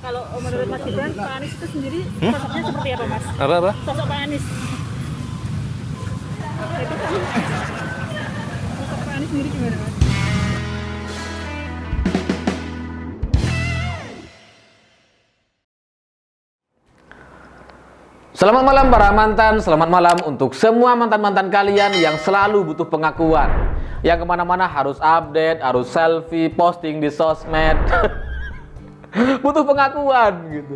Kalau menurut Mas Gibran, Pak Anies itu sendiri sosoknya seperti apa, Mas? Apa? Sosok Pak Anies. Itu kan. Sosok Pak Anies sendiri gimana, Mas? Selamat malam para mantan, selamat malam untuk semua mantan-mantan kalian yang selalu butuh pengakuan. Yang kemana-mana harus update, harus selfie, posting di sosmed. Butuh pengakuan gitu.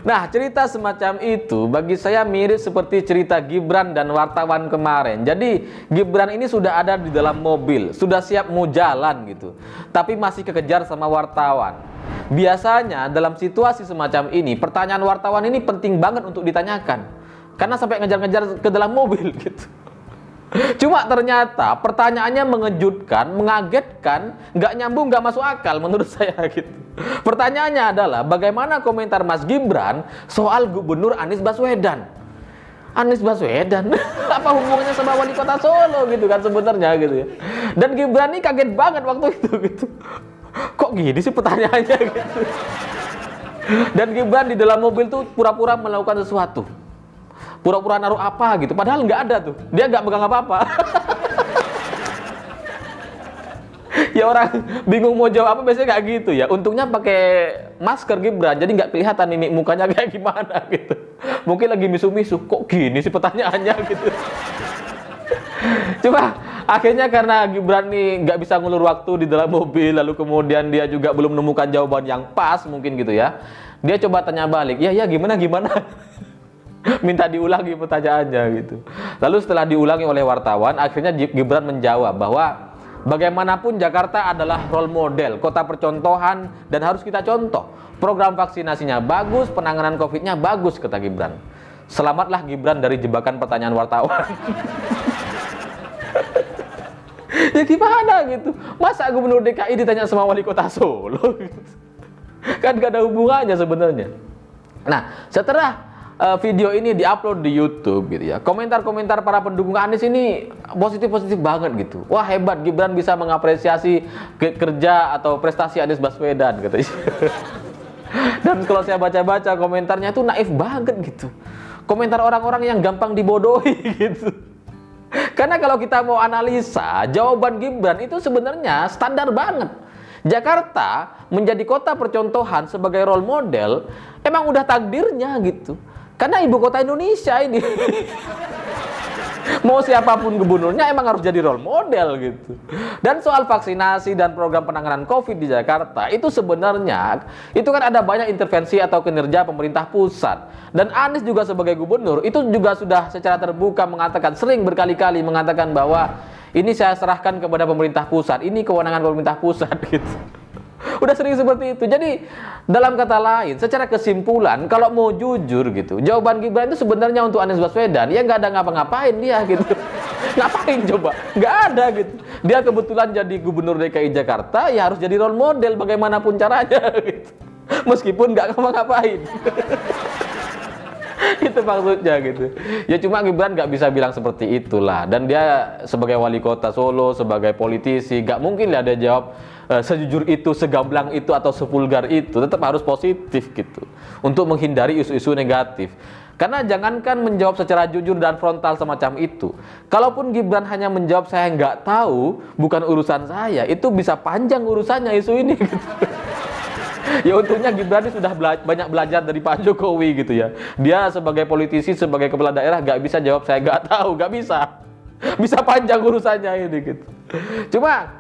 Nah, cerita semacam itu bagi saya mirip seperti cerita Gibran dan wartawan kemarin. Jadi Gibran ini sudah ada di dalam mobil, sudah siap mau jalan gitu, tapi masih kekejar sama wartawan. Biasanya dalam situasi semacam ini, pertanyaan wartawan ini penting banget untuk ditanyakan, karena sampai ngejar-ngejar ke dalam mobil gitu. Cuma ternyata pertanyaannya mengejutkan, mengagetkan, nggak nyambung, nggak masuk akal menurut saya gitu. Pertanyaannya adalah bagaimana komentar Mas Gibran soal Gubernur Anies Baswedan. Anies Baswedan apa hubungannya sama wali kota Solo gitu kan sebenarnya gitu ya. Dan Gibran ini kaget banget waktu itu gitu. Kok gini sih pertanyaannya gitu. Dan Gibran di dalam mobil tuh pura-pura melakukan sesuatu. Pura-pura naruh apa gitu, padahal nggak ada tuh. Dia nggak megang apa-apa. Ya orang bingung mau jawab apa biasanya kayak gitu ya. Untungnya pakai masker Gibran, jadi nggak kelihatan mimik mukanya kayak gimana gitu. Mungkin lagi misu-misu, kok gini sih pertanyaannya gitu. Coba akhirnya karena Gibran nih nggak bisa ngulur waktu di dalam mobil, lalu kemudian dia juga belum menemukan jawaban yang pas mungkin gitu ya. Dia coba tanya balik, ya gimana? Minta diulangi pertanyaannya gitu. Lalu setelah diulangi oleh wartawan, akhirnya Gibran menjawab bahwa bagaimanapun Jakarta adalah role model, kota percontohan dan harus kita contoh. Program vaksinasinya bagus, penanganan COVID-nya bagus, kata Gibran. Selamatlah Gibran dari jebakan pertanyaan wartawan. Ya gimana gitu? Masa Gubernur DKI ditanya sama wali kota Solo gitu? Kan gak ada hubungannya sebenarnya. Nah, setelah video ini diupload di YouTube gitu ya, komentar-komentar para pendukung Anies ini positif banget gitu. Wah hebat, Gibran bisa mengapresiasi kerja atau prestasi Anies Baswedan katanya. Dan kalau saya baca-baca komentarnya itu naif banget gitu. Komentar orang-orang yang gampang dibodohi gitu. Karena kalau kita mau analisa, jawaban Gibran itu sebenarnya standar banget. Jakarta menjadi kota percontohan sebagai role model emang udah takdirnya gitu. Karena ibu kota Indonesia ini. Mau siapapun gubernurnya emang harus jadi role model gitu. Dan soal vaksinasi dan program penanganan COVID di Jakarta itu sebenarnya itu kan ada banyak intervensi atau kinerja pemerintah pusat. Dan Anies juga sebagai gubernur itu juga sudah secara terbuka mengatakan, sering berkali-kali mengatakan bahwa ini saya serahkan kepada pemerintah pusat, ini kewenangan pemerintah pusat gitu. Udah sering seperti itu. Jadi dalam kata lain, secara kesimpulan kalau mau jujur gitu, jawaban Gibran itu sebenarnya untuk Anies Baswedan ya nggak ada ngapa-ngapain dia gitu. Ngapain coba? Nggak ada gitu. Dia kebetulan jadi gubernur DKI Jakarta ya harus jadi role model bagaimanapun caranya gitu. Meskipun nggak ngapa-ngapain. Itu maksudnya gitu. Ya cuma Gibran nggak bisa bilang seperti itulah. Dan dia sebagai wali kota Solo, sebagai politisi, nggak mungkin lah dia jawab sejujur itu, segamblang itu atau sevulgar itu. Tetap harus positif gitu untuk menghindari isu-isu negatif. Karena jangankan menjawab secara jujur dan frontal semacam itu, kalaupun Gibran hanya menjawab saya nggak tahu, bukan urusan saya, itu bisa panjang urusannya isu ini gitu. Ya untungnya Gibran ini sudah banyak belajar dari Pak Jokowi gitu ya. Dia sebagai politisi, sebagai kepala daerah nggak bisa jawab saya nggak tahu, nggak bisa. Bisa panjang urusannya ini gitu. Cuma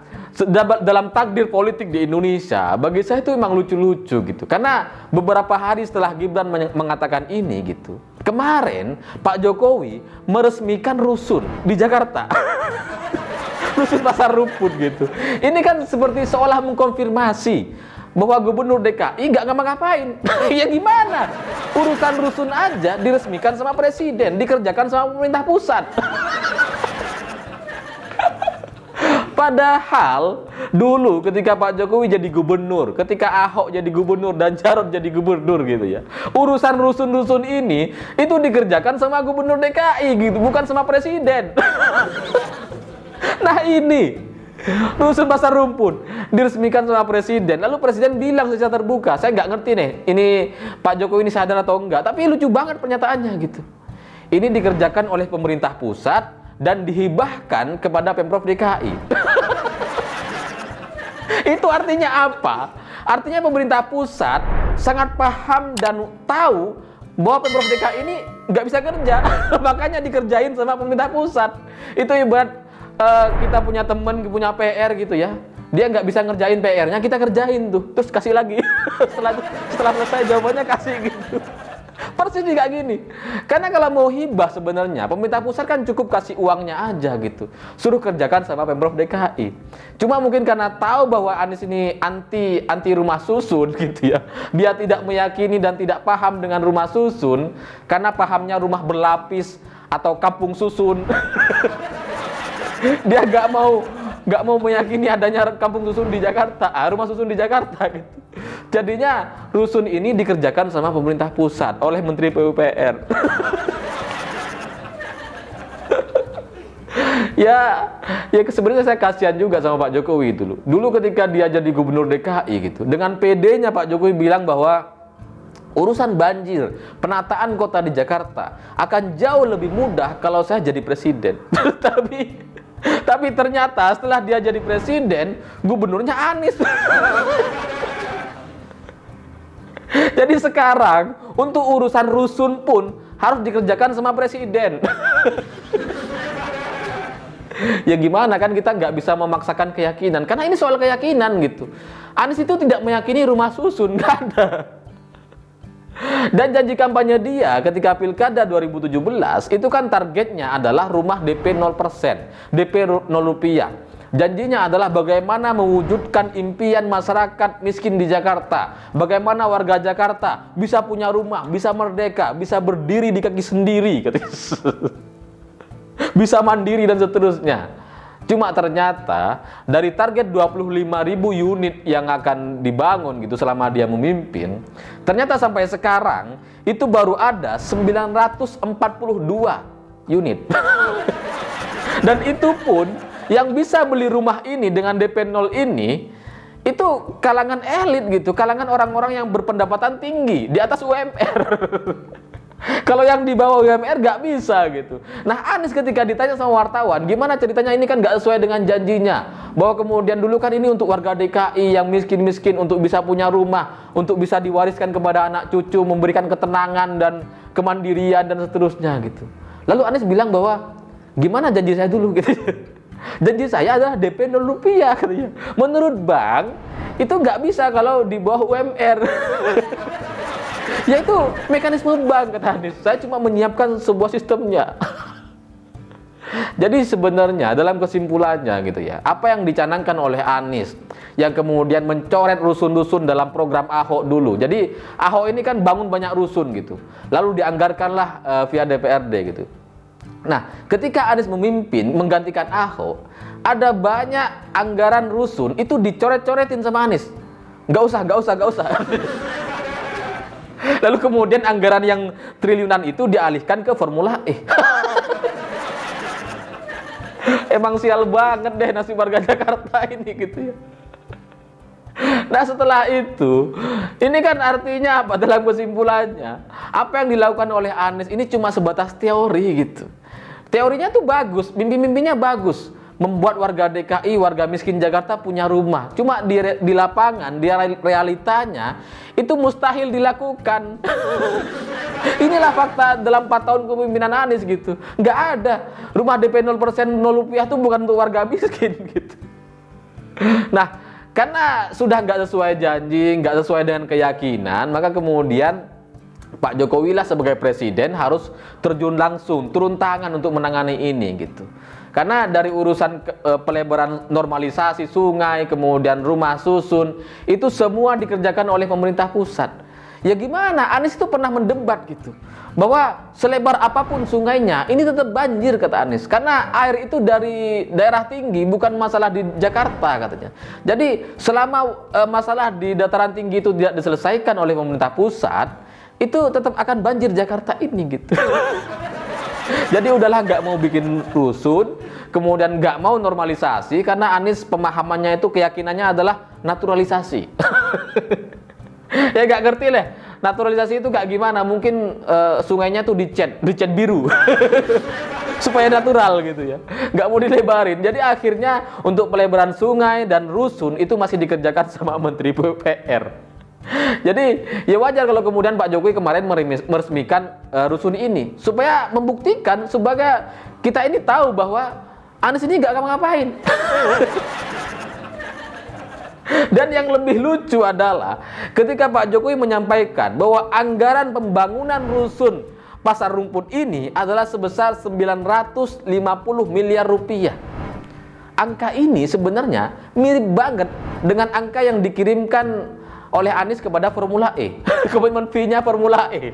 dalam takdir politik di Indonesia, bagi saya itu memang lucu-lucu gitu. Karena beberapa hari setelah Gibran mengatakan ini gitu, kemarin Pak Jokowi meresmikan rusun di Jakarta. Rusun Pasar Rumput gitu. Ini kan seperti seolah mengkonfirmasi bahwa Gubernur DKI nggak ngapa-ngapain. Ya gimana? Urusan rusun aja diresmikan sama presiden, dikerjakan sama pemerintah pusat. Padahal dulu ketika Pak Jokowi jadi gubernur, ketika Ahok jadi gubernur dan Jarot jadi gubernur gitu ya, urusan rusun-rusun ini itu dikerjakan sama gubernur DKI gitu, bukan sama presiden. Nah ini Rusun Pasar Rumput diresmikan sama presiden. Lalu presiden bilang secara terbuka, saya nggak ngerti nih, ini Pak Jokowi ini sadar atau enggak, tapi lucu banget pernyataannya gitu. Ini dikerjakan oleh pemerintah pusat dan dihibahkan kepada Pemprov DKI. Itu artinya apa? Artinya pemerintah pusat sangat paham dan tahu bahwa Pemprov DKI ini nggak bisa kerja, makanya dikerjain sama pemerintah pusat. Itu ibarat kita punya temen, punya PR gitu ya, dia nggak bisa ngerjain PR-nya, kita kerjain tuh, terus kasih lagi. setelah selesai jawabannya kasih gitu. Persis juga gini. Karena kalau mau hibah sebenarnya pemerintah pusat kan cukup kasih uangnya aja gitu, suruh kerjakan sama Pemprov DKI. Cuma mungkin karena tahu bahwa Anies ini anti rumah susun gitu ya, dia tidak meyakini dan tidak paham dengan rumah susun, karena pahamnya rumah berlapis atau kampung susun. Dia nggak mau meyakini adanya kampung susun di Jakarta, rumah susun di Jakarta gitu. Jadinya rusun ini dikerjakan sama pemerintah pusat oleh Menteri PUPR. ya sebenarnya saya kasihan juga sama Pak Jokowi dulu. Dulu ketika dia jadi gubernur DKI gitu, dengan PD-nya Pak Jokowi bilang bahwa urusan banjir, penataan kota di Jakarta akan jauh lebih mudah kalau saya jadi presiden. Tapi ternyata setelah dia jadi presiden, gubernurnya Anies. Jadi sekarang untuk urusan rusun pun harus dikerjakan sama presiden. Ya gimana kan, kita nggak bisa memaksakan keyakinan, karena ini soal keyakinan gitu. Anies itu tidak meyakini rumah susun, nggak ada. Dan janji kampanye dia ketika Pilkada 2017 itu kan targetnya adalah rumah DP 0%, DP 0 rupiah. Janjinya adalah bagaimana mewujudkan impian masyarakat miskin di Jakarta, bagaimana warga Jakarta bisa punya rumah, bisa merdeka, bisa berdiri di kaki sendiri, bisa mandiri dan seterusnya. Cuma ternyata dari target 25.000 unit yang akan dibangun gitu selama dia memimpin, ternyata sampai sekarang itu baru ada 942 unit. Dan itu pun yang bisa beli rumah ini dengan DP 0 ini itu kalangan elit gitu, kalangan orang-orang yang berpendapatan tinggi di atas UMR. Kalau yang di bawah UMR nggak bisa gitu. Nah, Anies ketika ditanya sama wartawan, gimana ceritanya ini kan nggak sesuai dengan janjinya, bahwa kemudian dulu kan ini untuk warga DKI yang miskin-miskin untuk bisa punya rumah, untuk bisa diwariskan kepada anak cucu, memberikan ketenangan dan kemandirian dan seterusnya gitu. Lalu Anies bilang bahwa gimana janji saya dulu gitu. Janji saya adalah DP 0 rupiah katanya. Menurut bank itu nggak bisa kalau di bawah UMR. Yaitu mekanisme bank, kata Anies. Saya cuma menyiapkan sebuah sistemnya. Jadi sebenarnya dalam kesimpulannya gitu ya, apa yang dicanangkan oleh Anies yang kemudian mencoret rusun-rusun dalam program Ahok dulu. Jadi Ahok ini kan bangun banyak rusun gitu, lalu dianggarkanlah via DPRD gitu. Nah, ketika Anies memimpin menggantikan Ahok, ada banyak anggaran rusun itu dicoret-coretin sama Anies. Nggak usah. Lalu kemudian anggaran yang triliunan itu dialihkan ke Formula E. Emang sial banget deh nasib warga Jakarta ini gitu ya. Nah, setelah itu, ini kan artinya apa dalam kesimpulannya? Apa yang dilakukan oleh Anies ini cuma sebatas teori gitu. Teorinya tuh bagus, mimpi-mimpinya bagus. Membuat warga DKI, warga miskin Jakarta punya rumah. Cuma di lapangan, di realitanya itu mustahil dilakukan. Inilah fakta dalam 4 tahun kepemimpinan Anies gitu. Nggak ada. Rumah DP 0% 0 rupiah itu bukan untuk warga miskin gitu. Nah, karena sudah nggak sesuai janji, nggak sesuai dengan keyakinan, maka kemudian Pak Jokowi lah sebagai presiden harus terjun langsung, turun tangan untuk menangani ini gitu. Karena dari urusan pelebaran normalisasi sungai, kemudian rumah susun, itu semua dikerjakan oleh pemerintah pusat. Ya gimana, Anies itu pernah mendebat gitu, bahwa selebar apapun sungainya, ini tetap banjir kata Anies. Karena air itu dari daerah tinggi, bukan masalah di Jakarta katanya. Jadi selama masalah di dataran tinggi itu tidak diselesaikan oleh pemerintah pusat, itu tetap akan banjir Jakarta ini gitu. Jadi udahlah nggak mau bikin rusun, kemudian nggak mau normalisasi, karena Anies pemahamannya itu keyakinannya adalah naturalisasi. Ya nggak ngerti lah, naturalisasi itu nggak gimana, mungkin sungainya tuh dicat biru. Supaya natural gitu ya, nggak mau dilebarin. Jadi akhirnya untuk pelebaran sungai dan rusun itu masih dikerjakan sama Menteri PUPR. Jadi ya wajar kalau kemudian Pak Jokowi kemarin meresmikan rusun ini, supaya membuktikan sebagai kita ini tahu bahwa Anies ini nggak ngapa-ngapain. Dan yang lebih lucu adalah ketika Pak Jokowi menyampaikan bahwa anggaran pembangunan rusun Pasar Rumput ini adalah sebesar 950 miliar rupiah. Angka ini sebenarnya mirip banget dengan angka yang dikirimkan oleh Anies kepada Formula E. Komitmen fee-nya Formula E.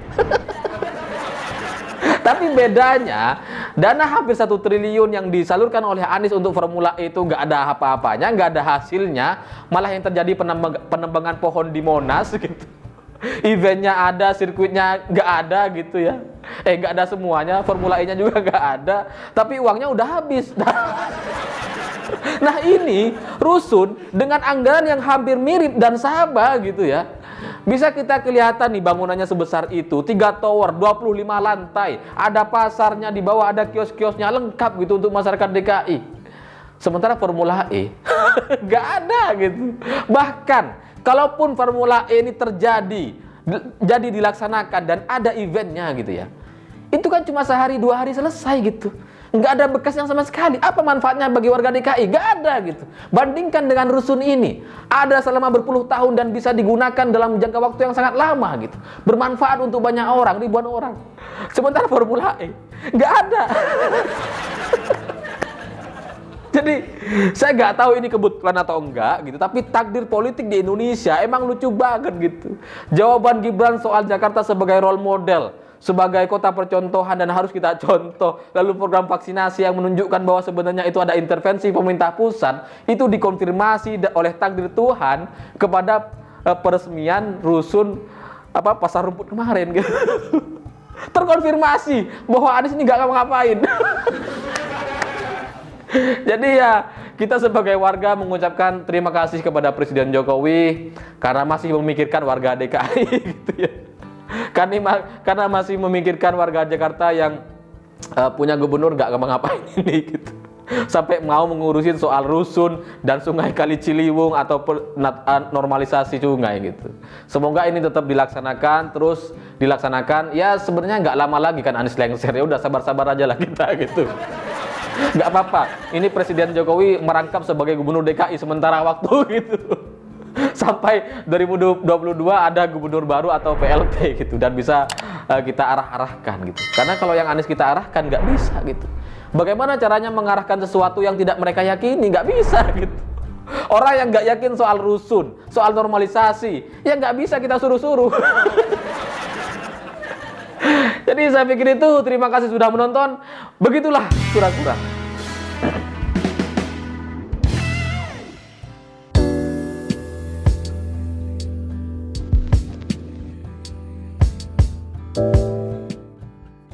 Tapi bedanya, dana hampir 1 triliun yang disalurkan oleh Anies untuk Formula E itu nggak ada apa-apanya, nggak ada hasilnya. Malah yang terjadi penebangan pohon di Monas gitu. Eventnya ada, sirkuitnya nggak ada gitu ya. Nggak ada semuanya, Formula E-nya juga nggak ada. Tapi uangnya udah habis. Nah ini rusun dengan anggaran yang hampir mirip dan sama gitu ya. Bisa kita kelihatan nih bangunannya sebesar itu, 3 tower, 25 lantai, ada pasarnya di bawah, ada kios-kiosnya lengkap gitu untuk masyarakat DKI. Sementara Formula E nggak ada gitu. Bahkan kalaupun Formula E ini jadi dilaksanakan dan ada eventnya gitu ya, itu kan cuma sehari 2 hari selesai gitu. Nggak ada bekasnya sama sekali. Apa manfaatnya bagi warga DKI? Nggak ada gitu. Bandingkan dengan rusun ini, ada selama berpuluh tahun dan bisa digunakan dalam jangka waktu yang sangat lama gitu. Bermanfaat untuk banyak orang, ribuan orang. Sementara Formula E nggak ada. Jadi saya nggak tahu ini kebetulan atau enggak gitu, tapi takdir politik di Indonesia emang lucu banget gitu. Jawaban Gibran soal Jakarta sebagai role model, sebagai kota percontohan dan harus kita contoh, lalu program vaksinasi yang menunjukkan bahwa sebenarnya itu ada intervensi pemerintah pusat, itu dikonfirmasi oleh takdir Tuhan kepada peresmian rusun Pasar Rumput kemarin gitu. Terkonfirmasi bahwa Anies ini nggak ngapa-ngapain. Jadi ya kita sebagai warga mengucapkan terima kasih kepada Presiden Jokowi karena masih memikirkan warga DKI gitu ya. Karena masih memikirkan warga Jakarta yang punya gubernur nggak ngapa-ngapain ini gitu. Sampai mau mengurusin soal rusun dan sungai Kali Ciliwung atau normalisasi sungai gitu. Semoga ini tetap terus dilaksanakan. Ya sebenarnya nggak lama lagi kan Anies lengser, ya udah sabar-sabar aja lah kita gitu. Nggak apa-apa, ini Presiden Jokowi merangkap sebagai gubernur DKI sementara waktu gitu. Sampai 2022 ada gubernur baru atau PLT gitu, dan bisa kita arah-arahkan gitu. Karena kalau yang Anies kita arahkan nggak bisa gitu. Bagaimana caranya mengarahkan sesuatu yang tidak mereka yakini? Nggak bisa gitu. Orang yang nggak yakin soal rusun, soal normalisasi, ya nggak bisa kita suruh-suruh. Jadi saya pikir itu, terima kasih sudah menonton. Begitulah kura-kura.